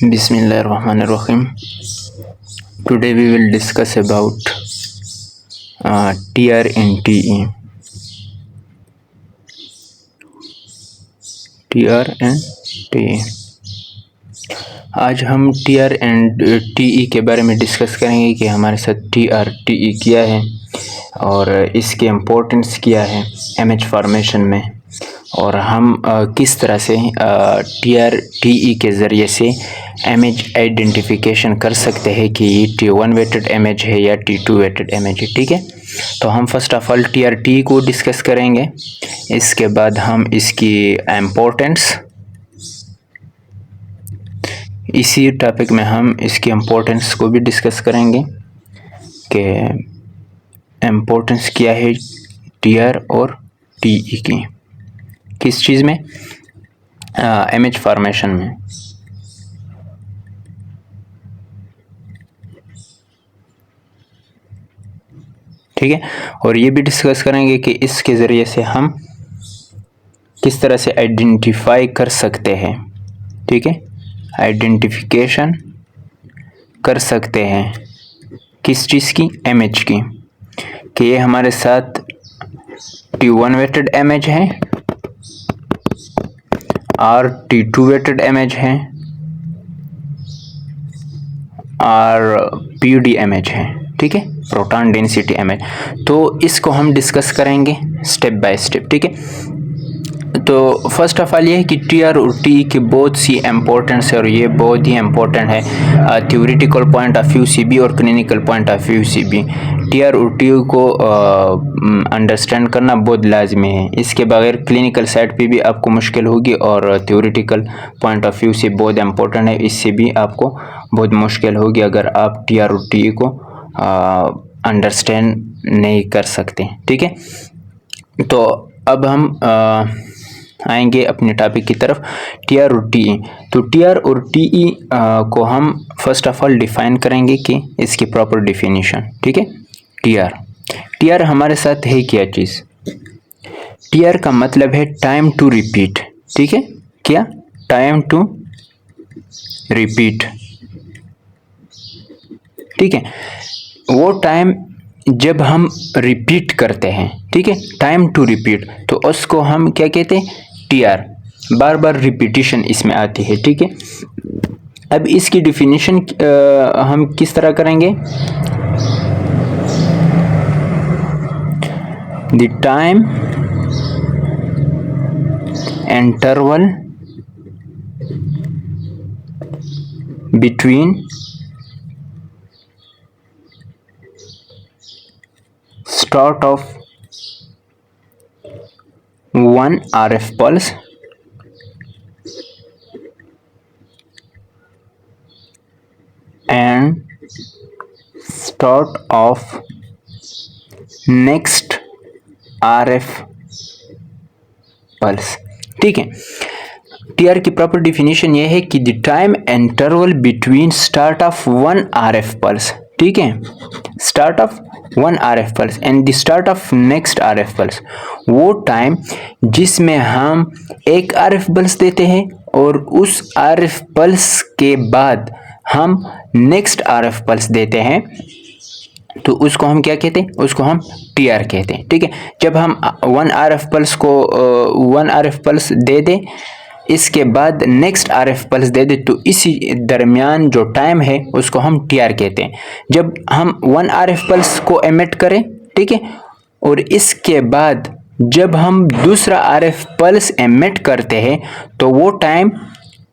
Bismillahirrahmanirrahim. Today we will discuss about TR and TE. TR and TE. आज हम TR and TE के बारे में डिस्कस करेंगे कि हमारे साथ TR TE क्या है और इसके इम्पोर्टेंस क्या है इमेज फॉर्मेशन में, और हम किस तरह से TR TE के ज़रिए से इमेज आइडेंटिफिकेशन कर सकते हैं कि ये T1 वेटेड इमेज है या T2 वेटेड इमेज है। ठीक है, तो हम first of all TR TE को डिस्कस करेंगे, इसके बाद हम इसकी इम्पोर्टेंस, इसी टॉपिक में हम इसकी इम्पोर्टेंस को भी डिस्कस करेंगे कि इम्पोर्टेंस क्या है TR और TE की, किस चीज़ में, इमेज फॉर्मेशन में। ठीक है, और ये भी डिस्कस करेंगे कि इसके ज़रिए से हम किस तरह से आइडेंटिफाई कर सकते हैं। ठीक है, आइडेंटिफिकेशन कर सकते हैं किस चीज़ की, इमेज की, कि ये हमारे साथ T1 वेटेड इमेज है और T2 वेटेड इमेज है और PD इमेज है। ठीक है, प्रोटॉन डेंसिटी इमेज। तो इसको हम डिस्कस करेंगे स्टेप बाय स्टेप। ठीक है, तो फर्स्ट ऑफ ऑल ये है कि TR और TE की बहुत सी इम्पोर्टेंस है और ये बहुत ही इम्पोर्टेंट है थ्योरेटिकल पॉइंट ऑफ व्यू से भी और क्लिनिकल पॉइंट ऑफ व्यू से भी। TR और TE को अंडरस्टैंड करना बहुत लाजमी है, इसके बगैर क्लिनिकल साइड पे भी आपको मुश्किल होगी और थ्योरेटिकल पॉइंट ऑफ व्यू से बहुत इम्पोर्टेंट है, इससे भी आपको बहुत मुश्किल होगी अगर आप TR और TE को अंडरस्टैंड नहीं कर सकते। ठीक है, तो अब हम आएंगे अपने टॉपिक की तरफ, TR और TE। तो TR और TE को हम फर्स्ट ऑफ ऑल डिफाइन करेंगे कि इसकी प्रॉपर डिफिनीशन। ठीक है, TR हमारे साथ है क्या चीज़, TR का मतलब है टाइम टू रिपीट। ठीक है, क्या, टाइम टू रिपीट। ठीक है, वो टाइम जब हम रिपीट करते हैं, ठीक है, टाइम टू रिपीट, तो उसको हम क्या कहते हैं, TR, बार बार रिपीटिशन इसमें आती है। ठीक है, अब इसकी डिफिनीशन हम किस तरह करेंगे, the time interval between start of one RF pulse and start of next RF pulse। ठीक है, TR की प्रॉपर डिफिनीशन ये है कि the time interval between start of one RF pulse. ठीक है, start of one RF pulse and the start of next RF pulse, वो time जिसमें हम एक RF पल्स देते हैं और उस RF पल्स के बाद हम नेक्स्ट RF पल्स देते हैं, तो उसको हम क्या कहते हैं, उसको हम TR कहते हैं। ठीक है, जब हम वन RF पल्स को वन RF पल्स दे दें, इसके बाद नेक्स्ट RF पल्स दे दे, तो इसी दरमियान जो टाइम है उसको हम TR कहते हैं। जब हम वन RF पल्स को एमिट करें, ठीक है, और इसके बाद जब हम दूसरा RF पल्स एमिट करते हैं, तो वो टाइम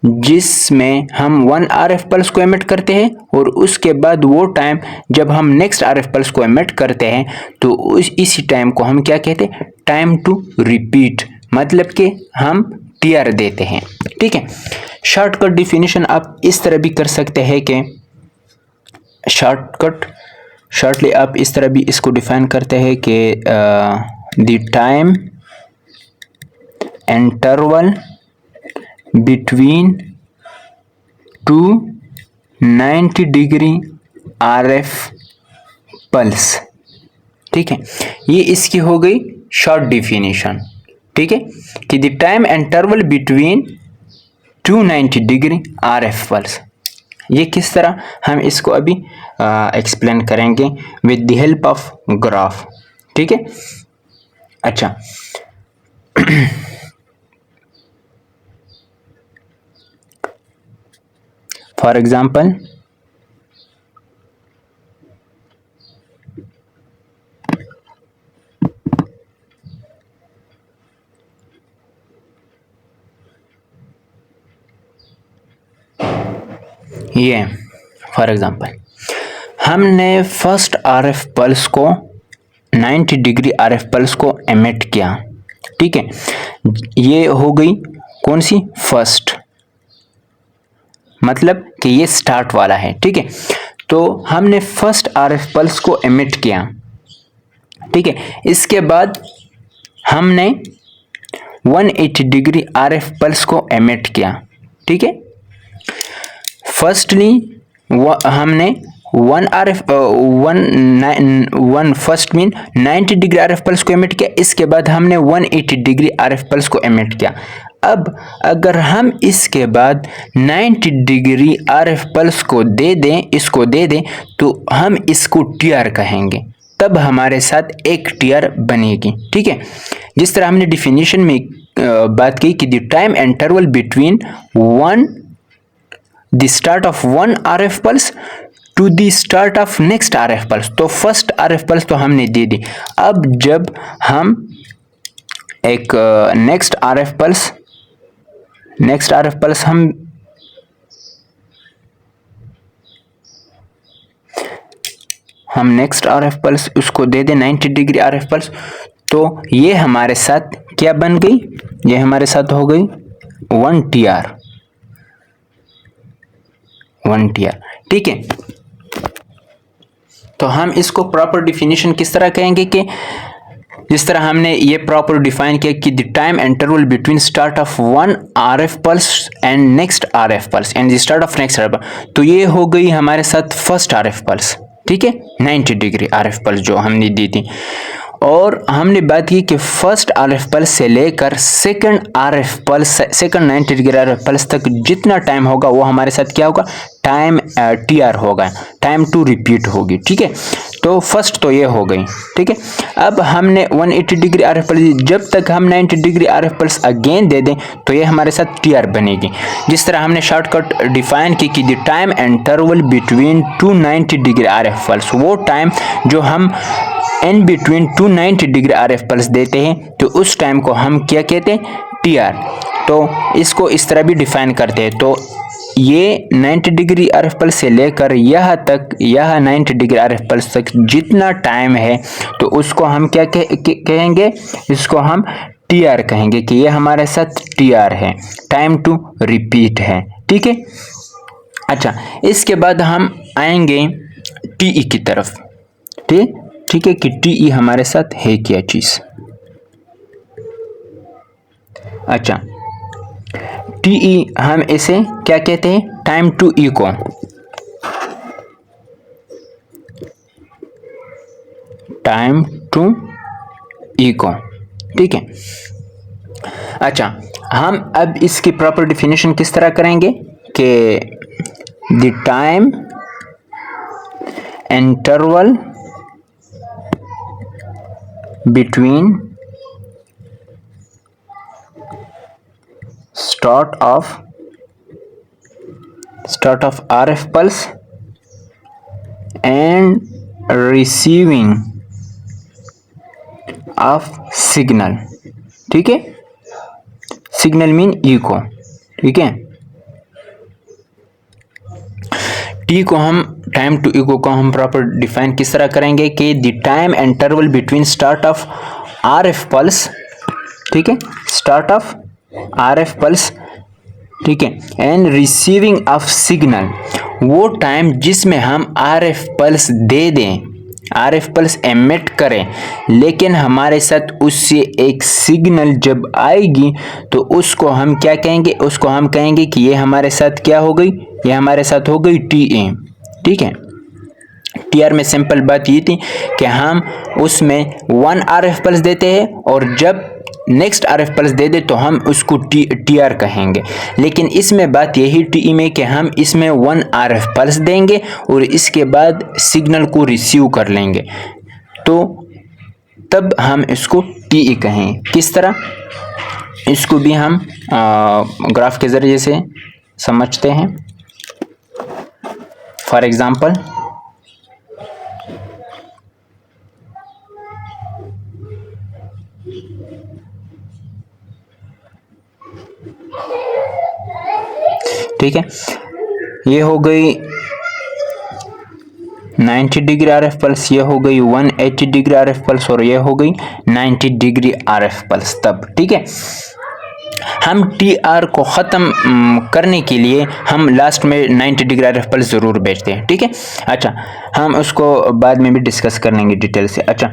जिसमें हम वन RF पल्स को एमिट करते हैं और उसके बाद वो टाइम जब हम नेक्स्ट RF पल्स को एमिट करते हैं, तो इसी टाइम को हम क्या कहते हैं, टाइम टू रिपीट, मतलब कि हम TR देते हैं। ठीक है, शॉर्टकट डिफिनीशन आप इस तरह भी कर सकते हैं कि शॉर्टली आप इस तरह भी इसको डिफाइन करते हैं कि the time interval between 290 degree RF pulse. ठीक है, ये इसकी हो गई शॉर्ट डिफिनीशन। ठीक है, कि the time interval between 290 degree RF pulse. ये किस तरह हम इसको अभी एक्सप्लेन करेंगे with the help of graph, ठीक है। अच्छा फॉर एग्जाम्पल ये फॉर एग्जाम्पल हमने फर्स्ट आरएफ पल्स को 90 डिग्री आरएफ पल्स को एमिट किया, ठीक है। ये हो गई कौन सी, फर्स्ट, मतलब कि ये स्टार्ट वाला है, ठीक है। तो हमने फर्स्ट आरएफ पल्स को एमिट किया, ठीक है। इसके बाद हमने 180 डिग्री आरएफ पल्स को एमिट किया, ठीक है। फर्स्टली हमने first mean 90 degree RF pulse को एमिट किया, इसके बाद हमने 180 डिग्री आरएफ पल्स को एमिट किया। अब अगर हम इसके बाद 90 डिग्री आरएफ पल्स को दे दें, इसको दे दें, तो हम इसको टीआर कहेंगे, तब हमारे साथ एक टीआर बनेगी, ठीक है। जिस तरह हमने डिफिनीशन में बात की कि the time interval between the start of one RF pulse to the start of next RF pulse, तो फर्स्ट आरएफ पल्स तो हमने दे दी। अब जब हम एक नेक्स्ट आरएफ पल्स हम नेक्स्ट आरएफ पल्स उसको दे दें 90 डिग्री आरएफ पल्स, तो ये हमारे साथ क्या बन गई, ये हमारे साथ हो गई 1 टीआर, ठीक है। तो हम इसको प्रॉपर डिफिनीशन किस तरह कहेंगे कि जिस तरह हमने ये प्रॉपर डिफाइन किया कि the time interval between start of one RF pulse and next RF pulse and the start of next RF, तो ये हो गई हमारे साथ फर्स्ट आरएफ पल्स, ठीक है, 90 डिग्री आरएफ पल्स जो हमने दी थी। और हमने बात की कि फर्स्ट आरएफ पल्स से लेकर second RF pulse, second 90 degree RF pulse तक जितना टाइम होगा वो हमारे साथ क्या होगा, टाइम टीआर होगा, टाइम टू रिपीट होगी, ठीक है। तो फर्स्ट तो ये हो गई, ठीक है। अब हमने 180 डिग्री आरएफ पल्स, जब तक हम 90 degree RF pulse again they दें तो ये हमारे साथ टीआर बनेगी। जिस तरह हमने शॉर्टकट डिफाइन की कि the time interval between 290 degree RF pulse, वो टाइम जो हम in between 290 degree RF pulse देते हैं, तो उस टाइम को हम क्या कहते हैं, टीआर। तो इसको इस तरह भी डिफाइन करते हैं। तो ये 90 डिग्री आरएफ पल्स से लेकर यह तक, यह 90 डिग्री आरएफ पल्स तक जितना टाइम है, तो उसको हम क्या कहेंगे, इसको हम टीआर कहेंगे कि ये हमारे साथ टीआर है, टाइम टू रिपीट है, ठीक है। अच्छा, इसके बाद हम आएंगे टीई की तरफ, ठीक है, कि टीई हमारे साथ है क्या चीज। अच्छा, टीई हम इसे क्या कहते हैं, time to echo, time to echo, ठीक है। अच्छा, हम अब इसकी प्रॉपर डिफिनेशन किस तरह करेंगे कि the time interval between start of RF pulse and receiving of signal, ठीक है, सिग्नल मीन इको, ठीक है। टी को हम, टाइम टू इको को हम प्रॉपर डिफाइन किस तरह करेंगे कि the time interval between start of RF pulse, ठीक है, स्टार्ट ऑफ आरएफ पल्स, ठीक है, एंड रिसीविंग ऑफ सिग्नल, वो टाइम जिसमें हम आरएफ पल्स दे दें, आरएफ पल्स एमिट करें, लेकिन हमारे साथ उससे एक सिग्नल जब आएगी तो उसको हम क्या कहेंगे, उसको हम कहेंगे कि ये हमारे साथ क्या हो गई, ये हमारे साथ हो गई टीए, ठीक है। टीआर में सिंपल बात ये थी कि हम उसमें 1 आरएफ पल्स देते हैं और जब नेक्स्ट RF पल्स दे दे तो हम उसको TR कहेंगे। लेकिन इसमें बात यही TE में कि हम इसमें 1 RF पल्स देंगे और इसके बाद सिग्नल को रिसीव कर लेंगे, तो तब हम इसको TE कहेंगे। किस तरह, इसको भी हम ग्राफ के ज़रिए से समझते हैं। फॉर एग्जांपल ठीक है, ये हो गई 90 डिग्री RF पल्स, ये हो गई 180 डिग्री RF पल्स और ये हो गई 90 डिग्री RF पल्स। तब ठीक है, हम TR को ख़त्म करने के लिए हम लास्ट में 90 डिग्री RF पल्स ज़रूर भेजते हैं। ठीक है, अच्छा हम उसको बाद में भी डिस्कस कर लेंगे डिटेल से। अच्छा,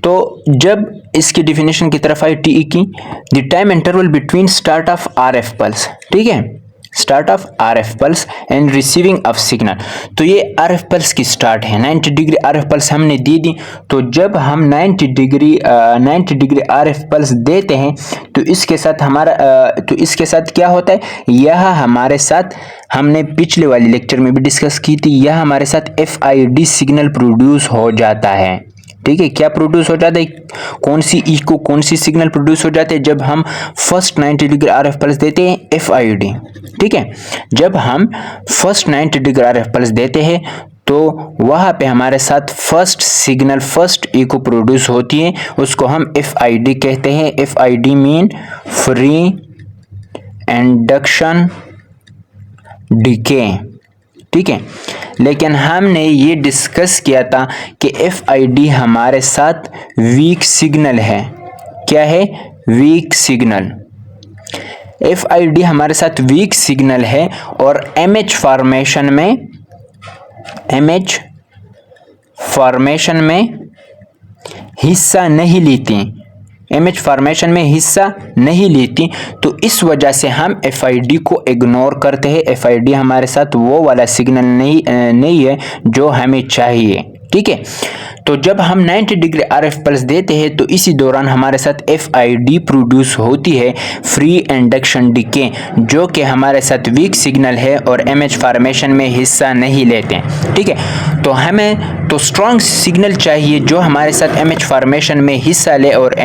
तो जब इसकी डिफिनेशन की तरफ आई TE की, the time interval between start of RF pulse, ठीक है, start of RF pulse and receiving of signal. तो ये RF पल्स की स्टार्ट है, 90 डिग्री RF पल्स हमने दे दी। तो जब हम 90 डिग्री RF पल्स देते हैं तो इसके साथ हमारा तो इसके साथ क्या होता है, यह हमारे साथ, हमने पिछले वाली लेक्चर में भी डिस्कस की थी, यह हमारे साथ FID सिग्नल प्रोड्यूस हो जाता है। ठीक है, क्या प्रोड्यूस हो जाता है, कौन सी इको, कौन सी सिग्नल प्रोड्यूस हो जाते हैं जब हम फर्स्ट 90 डिग्री RF पल्स देते हैं, FID। ठीक है, जब हम फर्स्ट 90 डिग्री RF पल्स देते हैं तो वहाँ पे हमारे साथ first signal, first echo produce होती है, उसको हम FID कहते हैं। FID mean free induction decay. ठीक है, लेकिन हमने ये डिस्कस किया था कि FID हमारे साथ वीक सिग्नल है। क्या है, वीक सिग्नल। FID हमारे साथ वीक सिग्नल है और MH फॉर्मेशन में हिस्सा नहीं लेती, MH फॉर्मेशन में हिस्सा नहीं लेती। तो इस वजह से हम FID को इग्नोर करते हैं। FID हमारे साथ वो वाला सिग्नल नहीं है जो हमें चाहिए। ठीक है, तो जब हम 90 डिग्री RF पल्स देते हैं तो इसी दौरान हमारे साथ FID प्रोड्यूस होती है, फ्री इंडक्शन डीके, जो कि हमारे साथ वीक सिग्नल है और MH फॉर्मेशन में हिस्सा नहीं लेते हैं। ठीक है, तो हमें तो स्ट्रॉन्ग सिग्नल चाहिए जो हमारे साथ MH फॉर्मेशन में हिस्सा ले और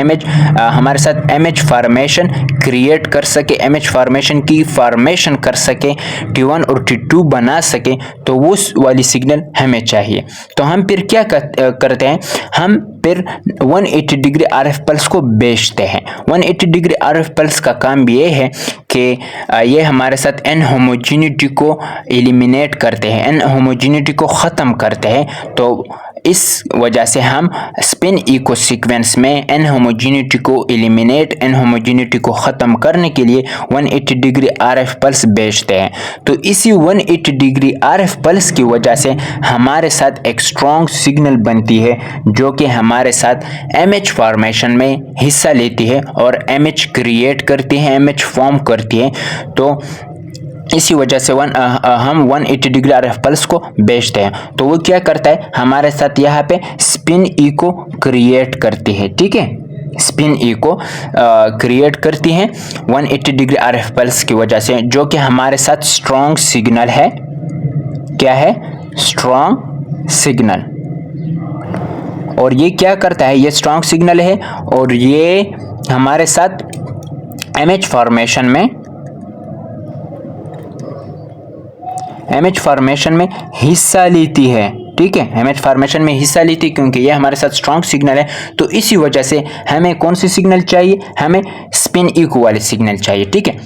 हमारे साथ MH फॉर्मेशन क्रिएट कर सके, MH फॉर्मेशन की फॉर्मेशन कर सके, T1 और T2 बना सके, तो वो वाली सिग्नल हमें चाहिए। तो हम फिर क्या करते हैं, हम फिर 180 डिग्री RF पल्स को बेचते हैं। 180 डिग्री RF पल्स का काम ये है कि ये हमारे साथ इनहोमोजेनिटी को एलिमिनेट करते हैं, इनहोमोजेनिटी को ख़त्म करते हैं। तो इस वजह से हम स्पिन इको सीक्वेंस में इनहोमोजेनिटी को इनहोमोजेनिटी को ख़त्म करने के लिए 180 डिग्री RF पल्स बेचते हैं। तो इसी 180 डिग्री RF पल्स की वजह से हमारे साथ एक स्ट्रॉन्ग सिग्नल बनती है जो कि हमारे साथ MH फॉर्मेशन में हिस्सा लेती है और MH क्रिएट करती है, MH फॉर्म करती है। तो इसी वजह से हम 180 डिग्री RF पल्स को बेचते हैं। तो वो क्या करता है, हमारे साथ यहाँ पे स्पिन इको क्रिएट करती है। ठीक है, स्पिन इको क्रिएट करती है 180 डिग्री RF पल्स की वजह से, जो कि हमारे साथ स्ट्रॉन्ग सिग्नल है। क्या है, स्ट्रॉन्ग सिग्नल। और ये क्या करता है, ये स्ट्रॉन्ग सिग्नल है और ये हमारे साथ MH फॉर्मेशन में हिस्सा लेती है। ठीक है, MH फॉर्मेशन में हिस्सा लेती है क्योंकि ये हमारे साथ स्ट्रॉन्ग सिग्नल है। तो इसी वजह से हमें कौन सी सिग्नल चाहिए, हमें स्पिन इको वाले सिग्नल चाहिए। ठीक है,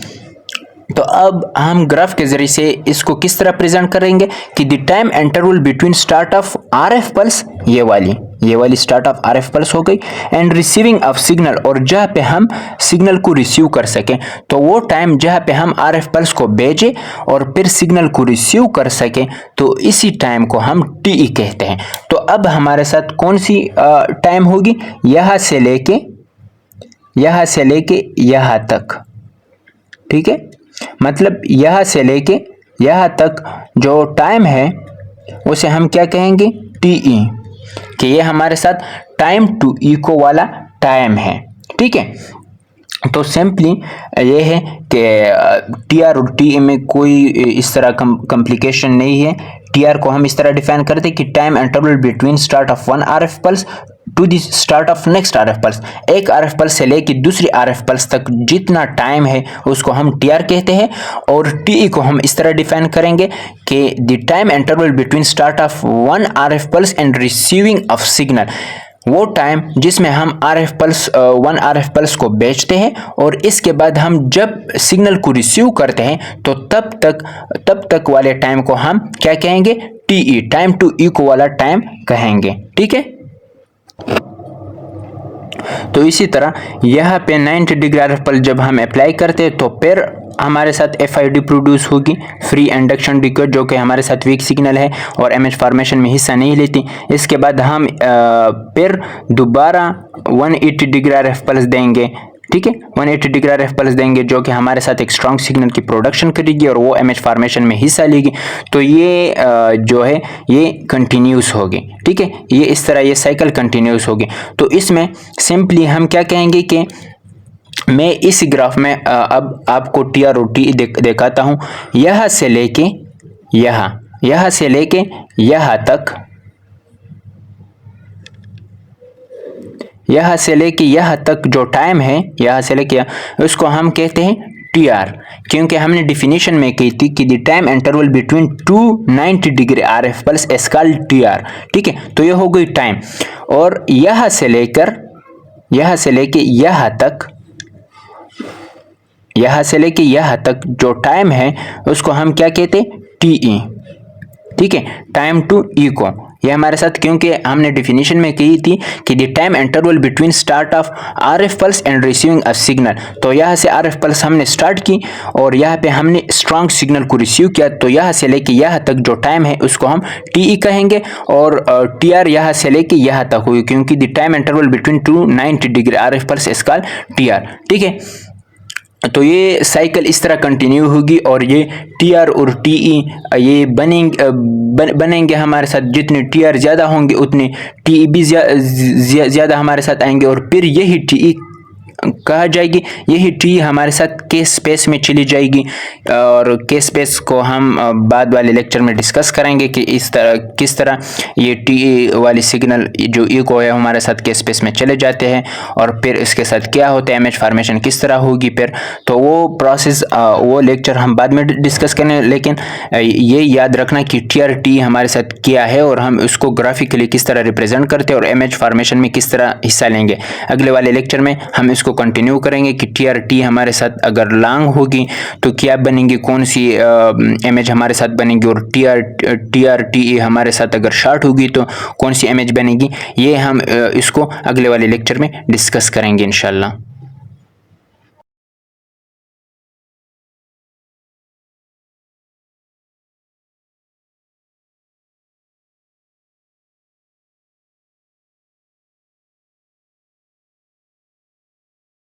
तो अब हम ग्राफ के जरिए से इसको किस तरह प्रेजेंट करेंगे कि the time interval between start of RF pulse, ये वाली स्टार्ट ऑफ RF पल्स हो गई, एंड रिसीविंग ऑफ सिग्नल, और जहाँ पे हम सिग्नल को रिसीव कर सकें, तो वो टाइम जहाँ पे हम RF पल्स को भेजें और फिर सिग्नल को रिसीव कर सकें, तो इसी टाइम को हम TE कहते हैं। तो अब हमारे साथ कौन सी टाइम होगी, यहाँ से लेके यहाँ तक। ठीक है, मतलब यहाँ से लेके यहाँ तक जो टाइम है उसे हम क्या कहेंगे, TE, कि ये हमारे साथ टाइम टू इको वाला टाइम है। ठीक है, तो सिंपली ये है कि टी आर और टी ए में कोई इस तरह कॉम्प्लिकेशन नहीं है। टी आर को हम इस तरह डिफाइन करते हैं कि time interval between start of one R F pulse to the start of next R F pulse. एक आर एफ पल्स से लेकर दूसरी आर एफ पल्स तक जितना टाइम है उसको हम टी आर कहते हैं। और टी ई को हम इस तरह डिफाइन करेंगे कि the time interval between start of one R F pulse and receiving of signal, वो टाइम जिसमें हम वन आर एफ पल्स को बेचते हैं और इसके बाद हम जब सिग्नल को रिसीव करते हैं तो तब तक वाले टाइम को हम क्या कहेंगे, टीई, टाइम टू इको वाला टाइम कहेंगे। ठीक है, तो इसी तरह यहाँ पे 90 डिग्री आर एफ पल्स जब हम अप्लाई करते हैं तो फिर हमारे साथ FID प्रोड्यूस होगी, फ्री इंडक्शन डिकोड, जो कि हमारे साथ वीक सिग्नल है और इमेज फॉर्मेशन में हिस्सा नहीं लेती। इसके बाद हम फिर दोबारा 180 डिग्री आर एफ पल्स देंगे। ठीक है, 180 डिग्री आर एफ पल्स देंगे जो कि हमारे साथ एक स्ट्रॉन्ग सिग्नल की प्रोडक्शन करेगी और वो इमेज फॉर्मेशन में हिस्सा लेगी। तो ये जो है ये कंटिन्यूस होगी। ठीक है, ये इस तरह ये साइकिल कंटिन्यूस होगी। तो इसमें सिंपली हम क्या कहेंगे कि मैं इस ग्राफ में अब आपको टी आर और टी दिखाता हूं। यहां से लेके यहां से लेके यहां तक, यहां से लेके यहां तक जो टाइम है, यहां से लेके उसको हम कहते हैं टी आर, क्योंकि हमने डिफिनीशन में कही थी कि the time interval between 290 degree are F pulse is called T R. ठीक है, तो ये हो गई टाइम। और यहां से लेके यहां तक जो टाइम है उसको हम क्या कहते हैं, टीई। ठीक है, टाइम टू इको, ये हमारे साथ, क्योंकि हमने डिफिनीशन में कही थी कि the time interval between start of are F pulse and receiving a signal. तो यहाँ से आर एफ पल्स हमने स्टार्ट की और यहाँ पे हमने स्ट्रॉन्ग सिग्नल को रिसीव किया, तो यहाँ से लेके यहाँ तक जो टाइम है उसको हम टीई कहेंगे। और टी आर यहाँ से लेके यहाँ तक हुई, क्योंकि the time interval between 290 degree are F pulse is called T R. ठीक है, तो ये साइकिल इस तरह कंटिन्यू होगी और ये टी आर और टीई ये बनेंगे हमारे साथ। जितने टी आर ज़्यादा होंगे उतने टीई भी ज़्यादा हमारे साथ आएंगे और फिर यही टीई कहा जाएगी, यही टी हमारे साथ के स्पेस में चली जाएगी। और के स्पेस को हम बाद वाले लेक्चर में डिस्कस करेंगे कि किस तरह ये टी वाली सिग्नल जो इको है हमारे साथ के स्पेस में चले जाते हैं और फिर इसके साथ क्या होता है, इमेज फॉर्मेशन किस तरह होगी फिर। तो वो प्रोसेस वो लेक्चर हम बाद में डिस्कस करेंगे, लेकिन ये याद रखना कि टी आर टी हमारे साथ क्या है और हम उसको ग्राफिकली किस तरह रिप्रेजेंट करते हैं और इमेज फॉर्मेशन में किस तरह हिस्सा लेंगे। अगले वाले लेक्चर में हम इसको कंटिन्यू करेंगे कि टी आर टी हमारे साथ अगर लॉन्ग होगी तो क्या बनेंगे, कौन सी इमेज हमारे साथ बनेगी, और टी आर टी हमारे साथ अगर शॉर्ट होगी तो कौन सी इमेज बनेगी। ये हम इसको अगले वाले लेक्चर में डिस्कस करेंगे इंशाल्लाह।